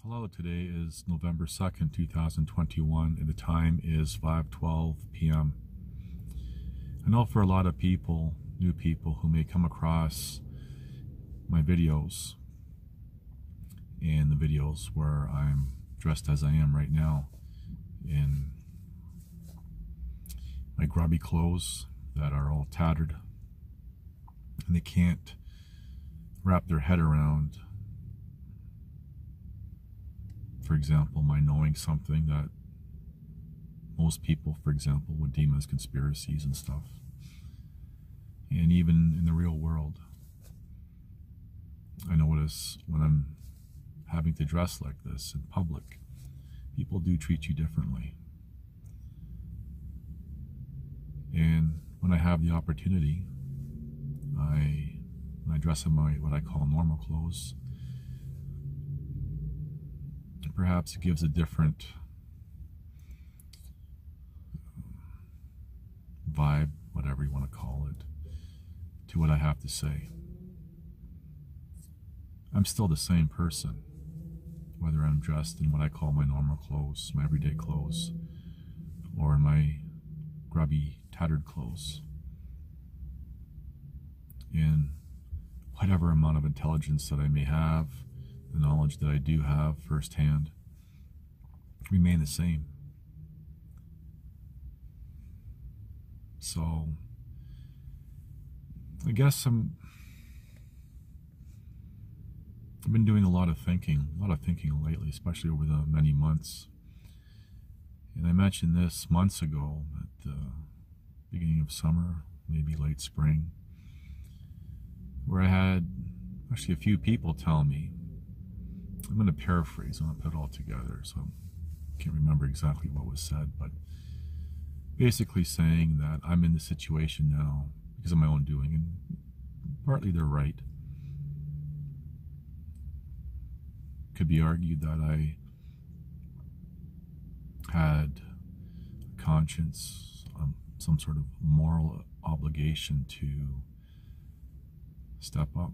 Hello, today is November 2nd, 2021, and the time is 5:12 p.m. I know for a lot of people, new people who may come across my videos and the videos where I'm dressed as I am right now in my grubby clothes that are all tattered, and they can't wrap their head around, for example, my knowing something that most people, for example, would deem as conspiracies and stuff. And even in the real world, I notice when I'm having to dress like this in public, people do treat you differently. And when I have the opportunity, when I dress in my what I call normal clothes, perhaps it gives a different vibe, whatever you want to call it, to what I have to say. I'm still the same person, whether I'm dressed in what I call my normal clothes, my everyday clothes, or in my grubby, tattered clothes. And whatever amount of intelligence that I may have, the knowledge that I do have firsthand, remain the same. So I guess I've been doing a lot of thinking lately, especially over the many months. And I mentioned this months ago at the beginning of summer, maybe late spring, where I had actually a few people tell me, I'm going to paraphrase, I'm going to put it all together, so I can't remember exactly what was said, but basically saying that I'm in this situation now because of my own doing, and partly they're right. Could be argued that I had a conscience, some sort of moral obligation to step up.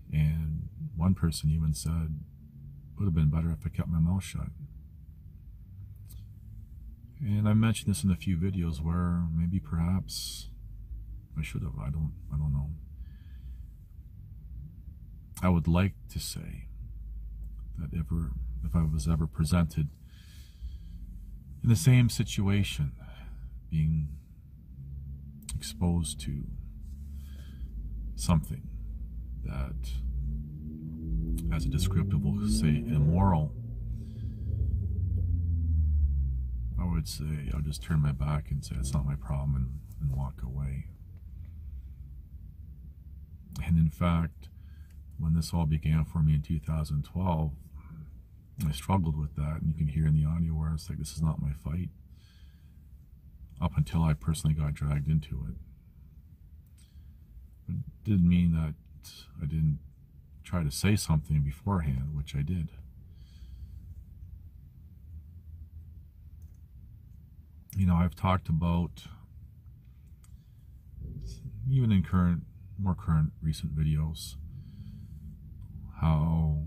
And one person even said, it would have been better if I kept my mouth shut. And I mentioned this in a few videos where maybe perhaps I should have, I don't know. I would like to say that if I was ever presented in the same situation, being exposed to something that, as a descriptive will say, immoral, I would say I'll just turn my back and say it's not my problem and walk away. And in fact, when this all began for me in 2012, I struggled with that, and you can hear in the audio where it's like, this is not my fight, up until I personally got dragged into it. It didn't mean that I didn't try to say something beforehand, which I did. You know, I've talked about, even in more current recent videos, how,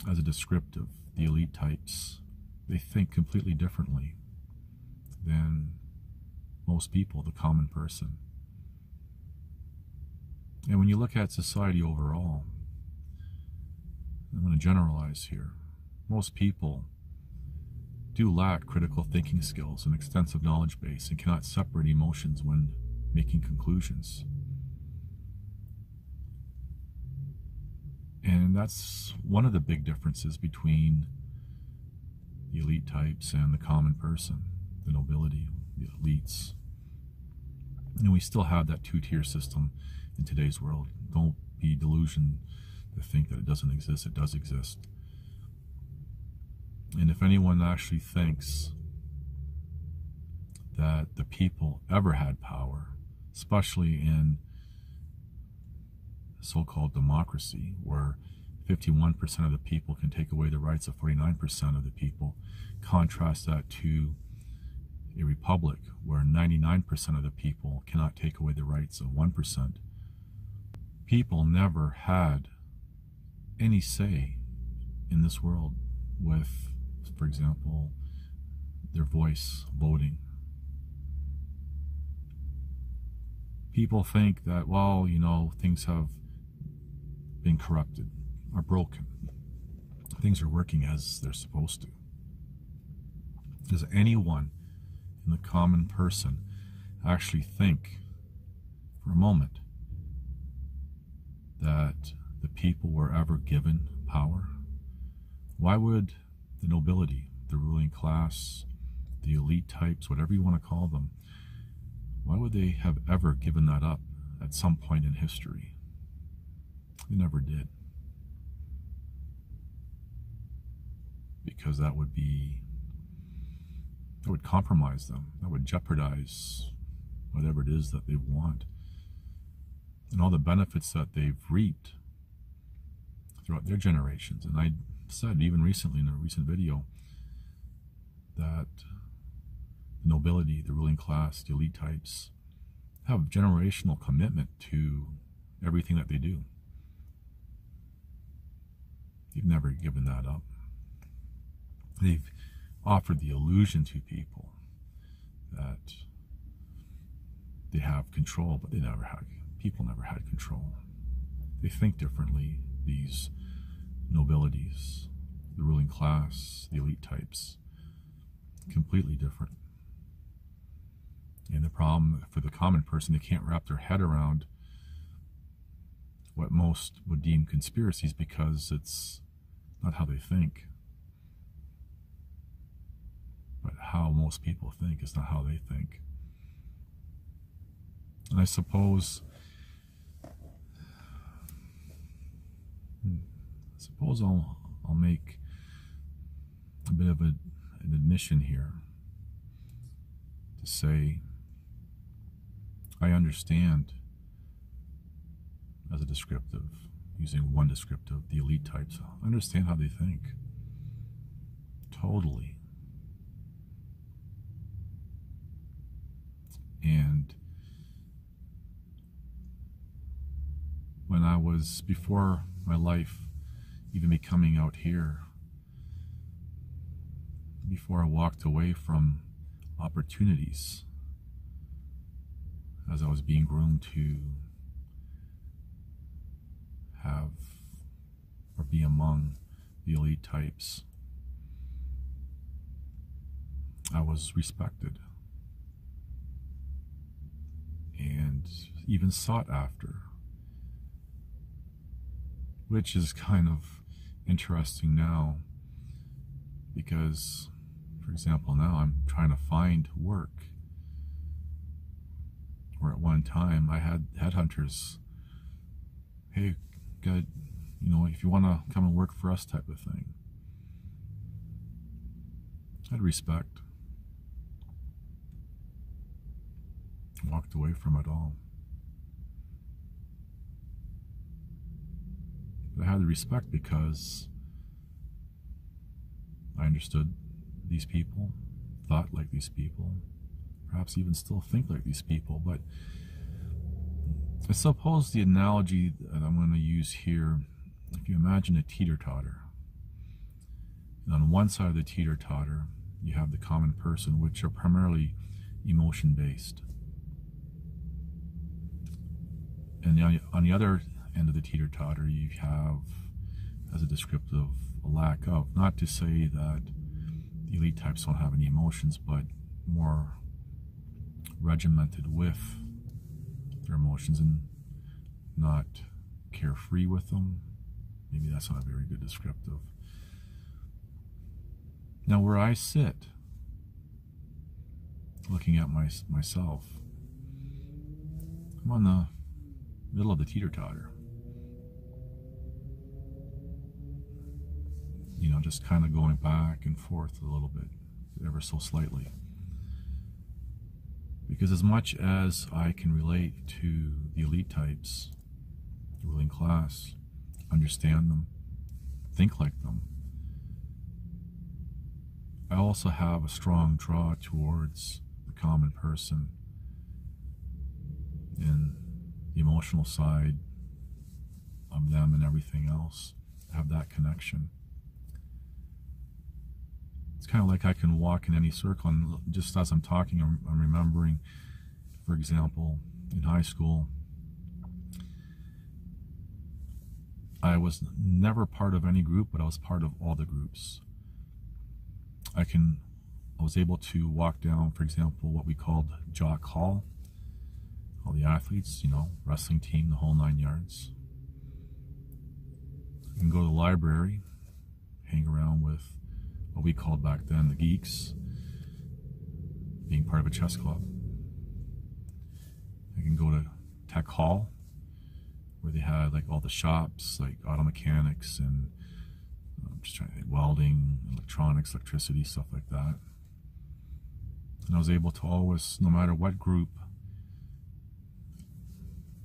as a descriptive, the elite types, they think completely differently than most people, the common person. And when you look at society overall, I'm going to generalize here, most people do lack critical thinking skills and extensive knowledge base and cannot separate emotions when making conclusions. And that's one of the big differences between the elite types and the common person, the nobility, the elites. And we still have that two-tier system in today's world. Don't be delusioned to think that it doesn't exist. It does exist. And if anyone actually thinks that the people ever had power, especially in so-called democracy, where 51% of the people can take away the rights of 49% of the people, contrast that to a republic where 99% of the people cannot take away the rights of 1%. people never had any say in this world with, for example, their voice voting. People think that, well, things have been corrupted, are broken. Things are working as they're supposed to. Does anyone in the common person actually think for a moment that the people were ever given power? Why would the nobility, the ruling class, the elite types, whatever you want to call them, why would they have ever given that up at some point in history? They never did. Because that would compromise them. That would jeopardize whatever it is that they want. And all the benefits that they've reaped throughout their generations. And I said even recently in a recent video that the nobility, the ruling class, the elite types have generational commitment to everything that they do. They've never given that up. They've offered the illusion to people that they have control, but people never had control. They think differently, these nobilities, the ruling class, the elite types, completely different. And the problem for the common person, they can't wrap their head around what most would deem conspiracies because it's not how they think. But how most people think is not how they think. And I suppose I'll make a bit of an admission here to say I understand as a descriptive, using one descriptive, the elite types. I understand how they think. Totally. And when I was, before my life even becoming out here, before I walked away from opportunities as I was being groomed to have or be among the elite types, I was respected and even sought after, which is kind of interesting now because, for example, now I'm trying to find work where at one time I had headhunters, hey, good, if you want to come and work for us type of thing. I had respect. Walked away from it all. But I had the respect because I understood these people, thought like these people, perhaps even still think like these people. But I suppose the analogy that I'm going to use here, if you imagine a teeter-totter, and on one side of the teeter-totter you have the common person, which are primarily emotion-based. And on the other end of the teeter-totter, you have, as a descriptive, a lack of. Not to say that the elite types don't have any emotions, but more regimented with their emotions and not carefree with them. Maybe that's not a very good descriptive. Now, where I sit, looking at myself, I'm on the middle of the teeter-totter. Just kind of going back and forth a little bit, ever so slightly. Because as much as I can relate to the elite types, the ruling class, understand them, think like them, I also have a strong draw towards the common person in the emotional side, of them and everything else, have that connection. It's kind of like I can walk in any circle, and just as I'm talking, I'm remembering, for example, in high school, I was never part of any group, but I was part of all the groups. I was able to walk down, for example, what we called Jock Hall, all the athletes, wrestling team, the whole 9 yards. I can go to the library, hang around with what we called back then the geeks, being part of a chess club. I can go to Tech Hall, where they had like all the shops, like auto mechanics and just trying to think, welding, electronics, electricity, stuff like that. And I was able to always, no matter what group,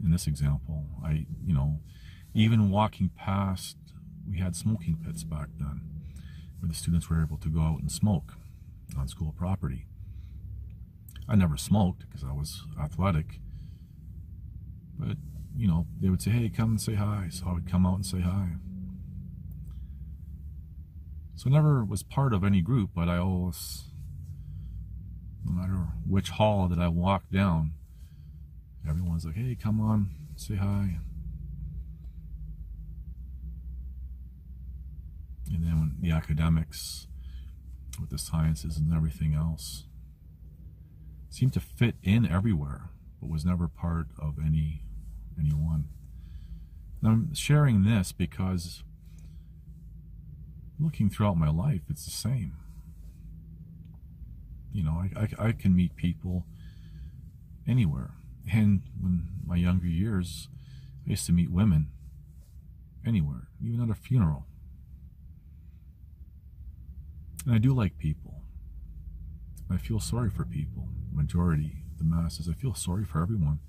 in this example, even walking past, we had smoking pits back then, where the students were able to go out and smoke on school property. I never smoked because I was athletic, but they would say, hey, come and say hi. So I would come out and say hi. So I never was part of any group, but I always, no matter which hall that I walked down, everyone's like, hey, come on, say hi. And then when the academics, with the sciences and everything else, seemed to fit in everywhere, but was never part of anyone. Now, I'm sharing this because looking throughout my life, it's the same. I can meet people anywhere. And when my younger years, I used to meet women anywhere, even at a funeral. And I do like people. I feel sorry for people. Majority, the masses, I feel sorry for everyone,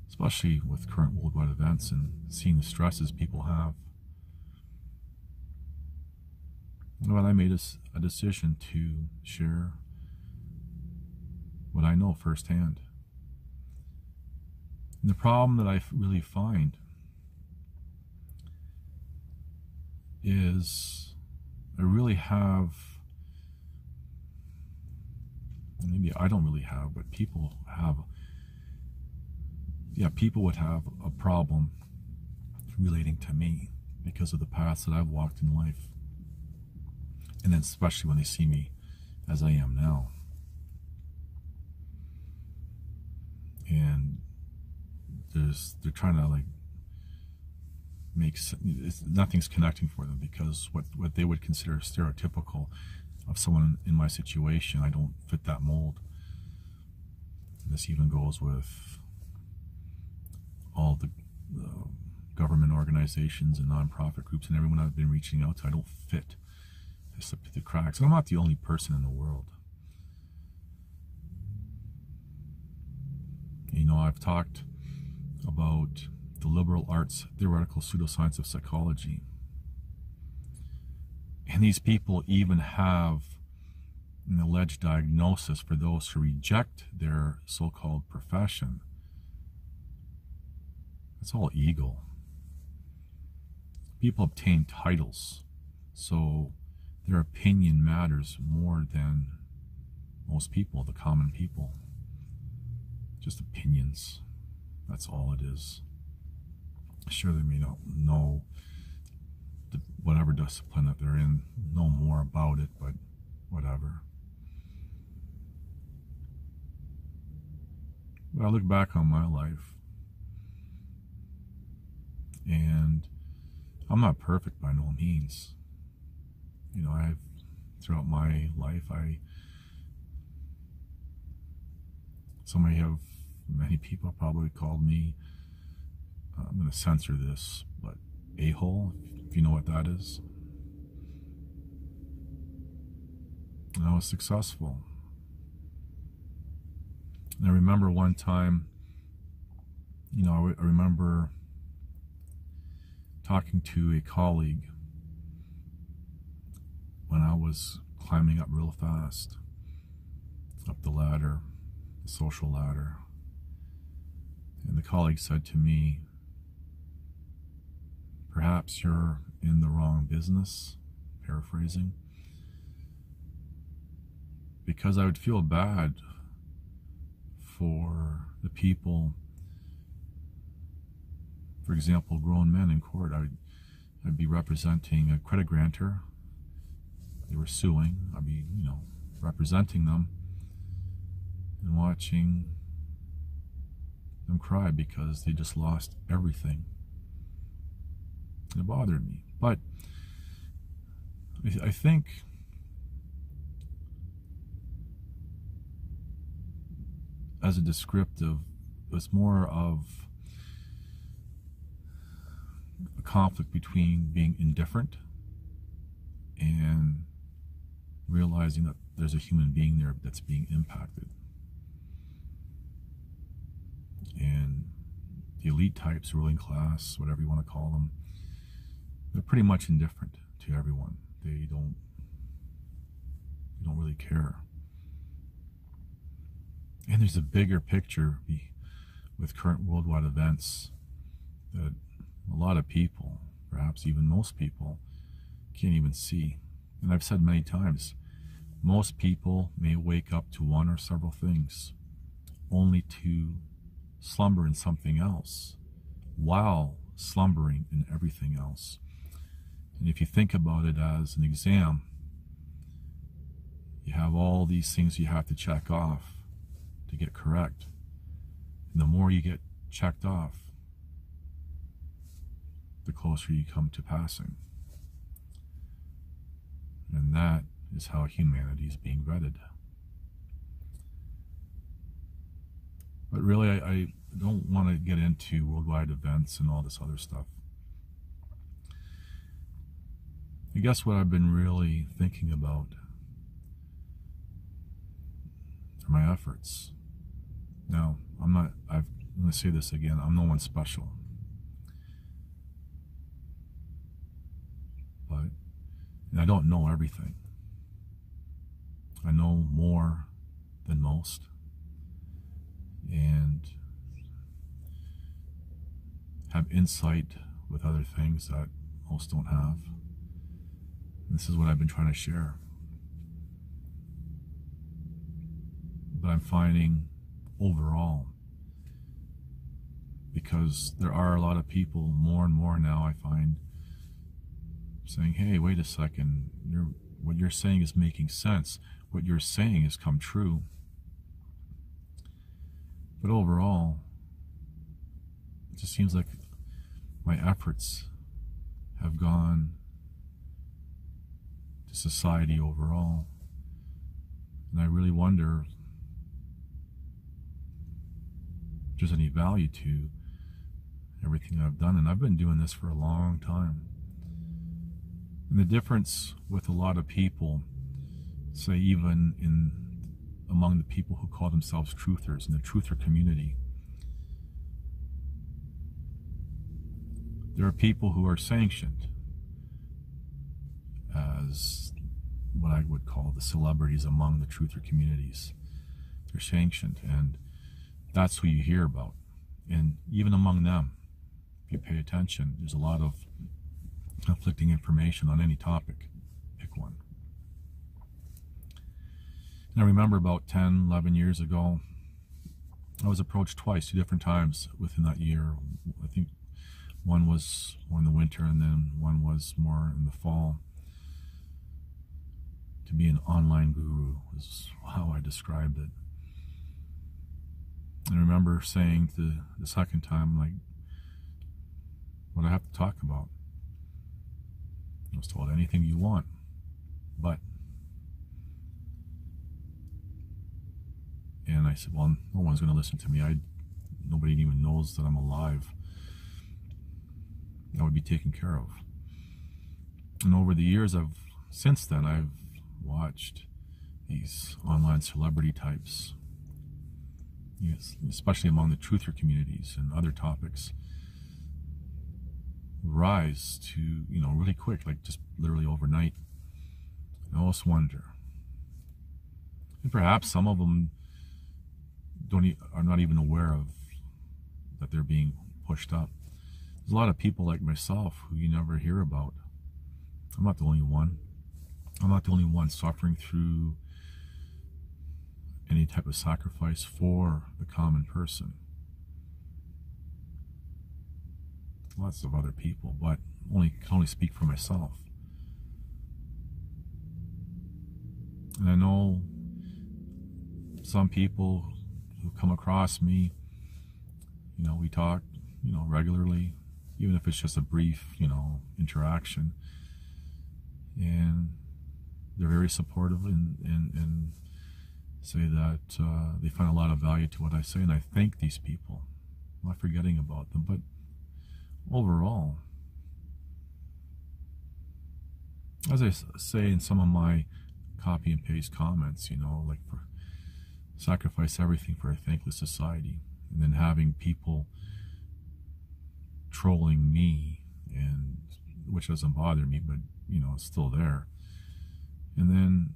especially with current worldwide events and seeing the stresses people have. But I made a decision to share what I know firsthand. And the problem that I really find is I really have, maybe I don't really have, but people have, people would have a problem relating to me because of the paths that I've walked in life. And then especially when they see me as I am now. And they're trying to nothing's connecting for them, because what they would consider stereotypical of someone in my situation, I don't fit that mold. This even goes with all the government organizations and nonprofit groups and everyone I've been reaching out to. I don't fit. I slip through the cracks. And I'm not the only person in the world. I've talked about the liberal arts theoretical pseudoscience of psychology. And these people even have an alleged diagnosis for those who reject their so-called profession. It's all ego. People obtain titles, so their opinion matters more than most people, the common people. Just opinions. That's all it is. Sure, they may not know whatever discipline that they're in, know more about it, but whatever. But I look back on my life, and I'm not perfect by no means. Throughout my life, many people probably called me, I'm going to censor this, but a-hole, if you know what that is. And I was successful. And I remember one time, I remember talking to a colleague when I was climbing up real fast, up the ladder, the social ladder. And the colleague said to me, Perhaps you're in the wrong business, paraphrasing, because I would feel bad for the people, for example, grown men in court. I'd be representing a credit grantor. They were suing. I'd be, representing them and watching them cry because they just lost everything. It bothered me. But I think as a descriptive, it's more of a conflict between being indifferent and realizing that there's a human being there that's being impacted. And the elite types, ruling class, whatever you want to call them, they're pretty much indifferent to everyone. They don't really care. And there's a bigger picture with current worldwide events that a lot of people, perhaps even most people, can't even see. And I've said many times, most people may wake up to one or several things, only to slumber in something else, while slumbering in everything else. And if you think about it as an exam, you have all these things you have to check off to get correct. And the more you get checked off, the closer you come to passing. And that is how humanity is being vetted. But really, I don't want to get into worldwide events and all this other stuff. I guess what I've been really thinking about are my efforts. Now, I'm going to say this again, I'm no one special. And I don't know everything. I know more than most. And have insight with other things that most don't have. And this is what I've been trying to share. But I'm finding overall, because there are a lot of people, more and more now, I find, saying, hey, wait a second, what you're saying is making sense. What you're saying has come true. But overall, it just seems like my efforts have gone to society overall. And I really wonder if there's any value to everything I've done. And I've been doing this for a long time. And the difference with a lot of people, say even among the people who call themselves truthers in the truther community, there are people who are sanctioned as what I would call the celebrities among the truther communities. They're sanctioned, and that's who you hear about. And even among them, if you pay attention, there's a lot of conflicting information on any topic. Pick one. And I remember about 10, 11 years ago, I was approached twice, 2 different times within that year. I think one was more in the winter and then one was more in the fall. To be an online guru is how I described it. And I remember saying the second time, like, what do I have to talk about? I was told, anything you want, but. And I said, well, no one's going to listen to me. Nobody even knows that I'm alive. I would be taken care of. And over the years, since then, I've watched these online celebrity types, especially among the truther communities and other topics, rise to, really quick, like just literally overnight. I almost wonder. And perhaps some of them are not even aware of that they're being pushed up. There's a lot of people like myself who you never hear about. I'm not the only one. I'm not the only one suffering through any type of sacrifice for the common person. Lots of other people, but can only speak for myself. And I know some people who come across me, we talk, regularly, even if it's just a brief, interaction. And they're very supportive and say that they find a lot of value to what I say, and I thank these people. I'm not forgetting about them, but overall, as I say in some of my copy and paste comments, like for sacrifice everything for a thankless society, and then having people trolling me, and which doesn't bother me, but it's still there, and then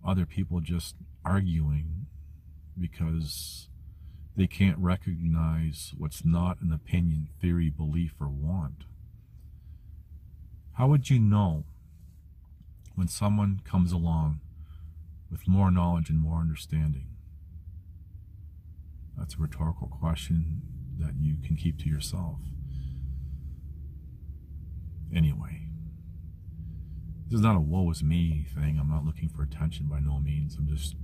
other people just arguing because they can't recognize what's not an opinion, theory, belief, or want. How would you know when someone comes along with more knowledge and more understanding? That's a rhetorical question that you can keep to yourself. Anyway, this is not a woe is me thing. I'm not looking for attention by no means. I'm just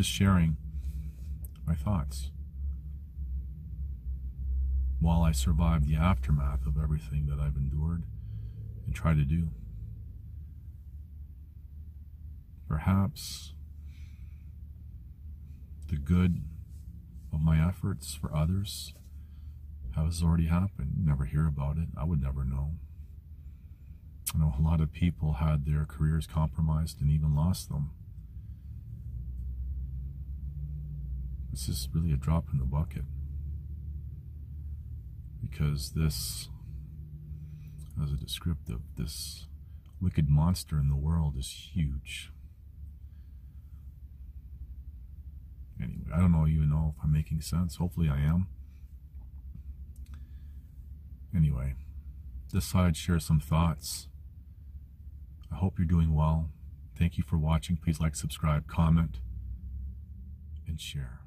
sharing my thoughts while I survive the aftermath of everything that I've endured and try to do. Perhaps the good of my efforts for others has already happened. You never hear about it. I would never know. I know a lot of people had their careers compromised and even lost them. This is really a drop in the bucket, because this, as a descriptive, this wicked monster in the world is huge. Anyway, I don't even know if I'm making sense. Hopefully I am. Anyway, just thought I'd share some thoughts. I hope you're doing well. Thank you for watching. Please like, subscribe, comment, and share.